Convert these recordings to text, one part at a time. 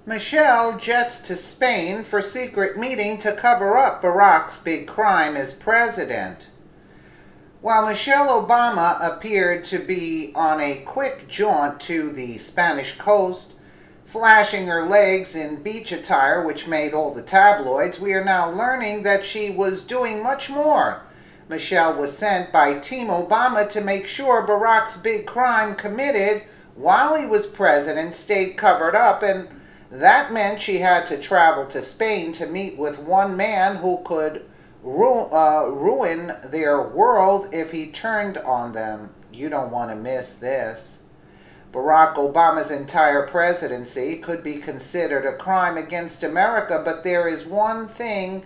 Michelle jets to Spain for secret meeting to cover up Barack's big crime as president. While Michelle Obama appeared to be on a quick jaunt to the Spanish coast, flashing her legs in beach attire which made all the tabloids, we are now learning that she was doing much more. Michelle was sent by Team Obama to make sure Barack's big crime committed while he was president stayed covered up, and that meant she had to travel to Spain to meet with one man who could ruin their world if he turned on them. You don't want to miss this. Barack Obama's entire presidency could be considered a crime against America, but there is one thing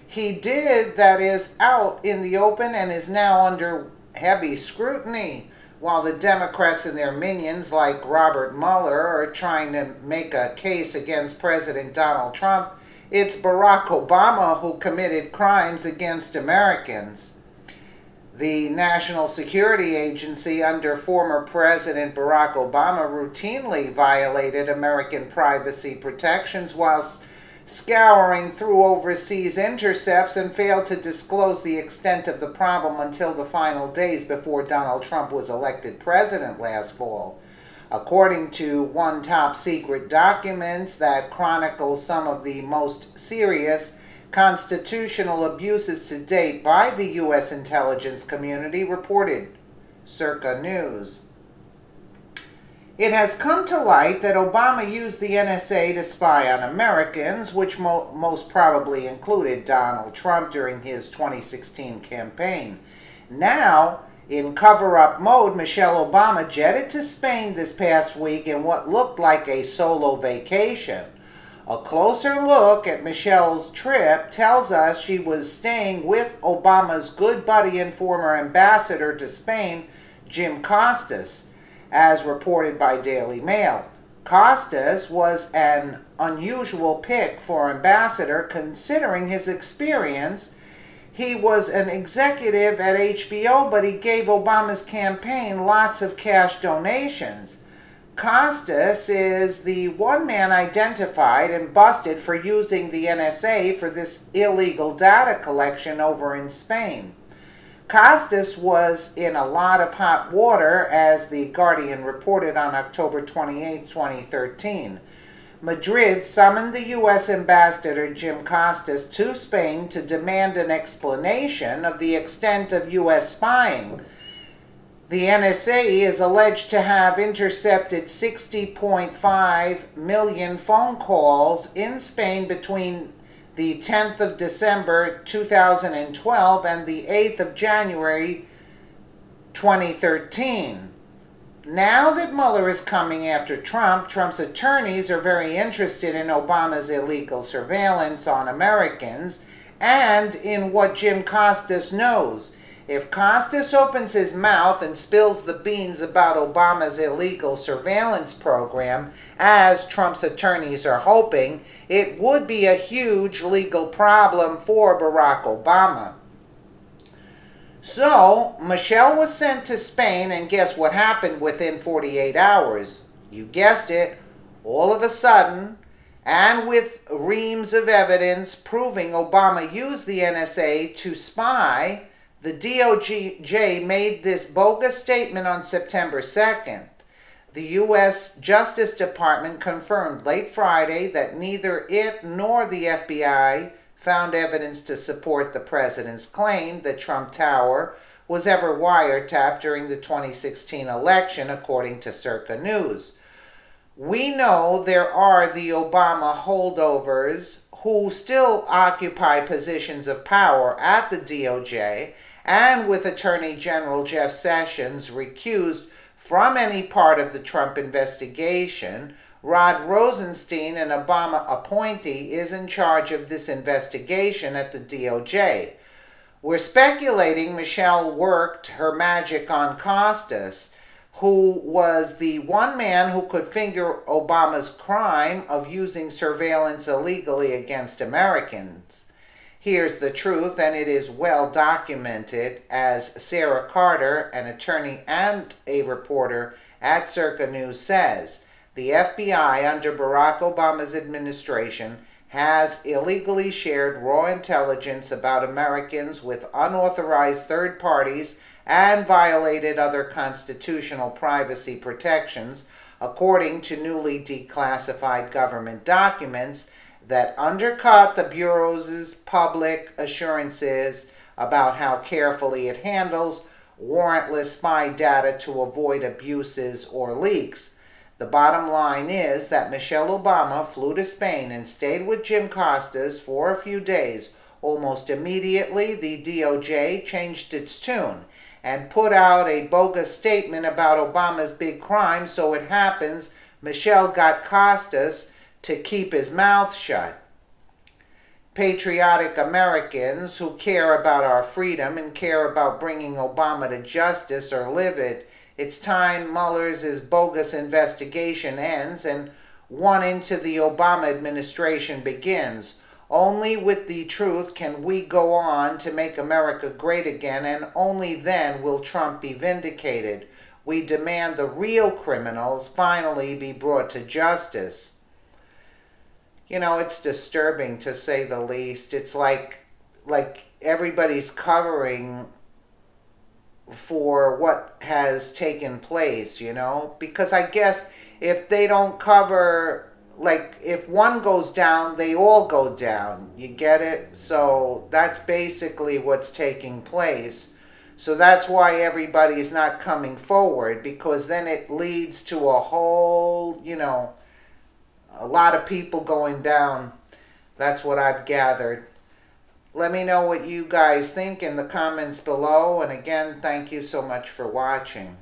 he did that is out in the open and is now under heavy scrutiny. While the Democrats and their minions like Robert Mueller are trying to make a case against President Donald Trump, it's Barack Obama who committed crimes against Americans. The National Security Agency under former President Barack Obama routinely violated American privacy protections while scouring through overseas intercepts and failed to disclose the extent of the problem until the final days before Donald Trump was elected president last fall. According to one top-secret document that chronicles some of the most serious constitutional abuses to date by the U.S. intelligence community, reported Circa News. It has come to light that Obama used the NSA to spy on Americans, which most probably included Donald Trump during his 2016 campaign. Now, in cover-up mode, Michelle Obama jetted to Spain this past week in what looked like a solo vacation. A closer look at Michelle's trip tells us she was staying with Obama's good buddy and former ambassador to Spain, Jim Costas, as reported by Daily Mail. Costas was an unusual pick for ambassador considering his experience. He was an executive at HBO, but he gave Obama's campaign lots of cash donations. Costas is the one man identified and busted for using the NSA for this illegal data collection over in Spain. Costas was in a lot of hot water, as The Guardian reported on October 28, 2013. Madrid summoned the U.S. ambassador Jim Costas to Spain to demand an explanation of the extent of U.S. spying. The NSA is alleged to have intercepted 60.5 million phone calls in Spain between the 10th of December 2012 and the 8th of January 2013. Now that Mueller is coming after Trump, Trump's attorneys are very interested in Obama's illegal surveillance on Americans and in what Jim Costas knows. If Costas opens his mouth and spills the beans about Obama's illegal surveillance program, as Trump's attorneys are hoping, it would be a huge legal problem for Barack Obama. So, Michelle was sent to Spain, and guess what happened within 48 hours? You guessed it, all of a sudden, and with reams of evidence proving Obama used the NSA to spy, the DOJ made this bogus statement on September 2nd. The U.S. Justice Department confirmed late Friday that neither it nor the FBI found evidence to support the president's claim that Trump Tower was ever wiretapped during the 2016 election, according to Circa News. We know there are the Obama holdovers who still occupy positions of power at the DOJ, and with Attorney General Jeff Sessions recused from any part of the Trump investigation, Rod Rosenstein, an Obama appointee, is in charge of this investigation at the DOJ. We're speculating Michelle worked her magic on Costas, who was the one man who could finger Obama's crime of using surveillance illegally against Americans. Here's the truth, and it is well documented, as Sarah Carter, an attorney and a reporter at Circa News, says. The FBI under Barack Obama's administration has illegally shared raw intelligence about Americans with unauthorized third parties and violated other constitutional privacy protections, according to newly declassified government documents that undercut the Bureau's public assurances about how carefully it handles warrantless spy data to avoid abuses or leaks. The bottom line is that Michelle Obama flew to Spain and stayed with Jim Costas for a few days. Almost immediately, the DOJ changed its tune and put out a bogus statement about Obama's big crime. So it happens Michelle got Costas to keep his mouth shut. Patriotic Americans who care about our freedom and care about bringing Obama to justice are livid. It's time Mueller's bogus investigation ends and one into the Obama administration begins. Only with the truth can we go on to make America great again, and only then will Trump be vindicated. We demand the real criminals finally be brought to justice. You know, it's disturbing to say the least. It's like everybody's covering for what has taken place, you know? Because I guess if they don't cover, like, if one goes down, they all go down. You get it? So that's basically what's taking place. So that's why everybody's not coming forward, because then it leads to a whole, you know, a lot of people going down. That's what I've gathered. Let me know what you guys think in the comments below. And again, thank you so much for watching.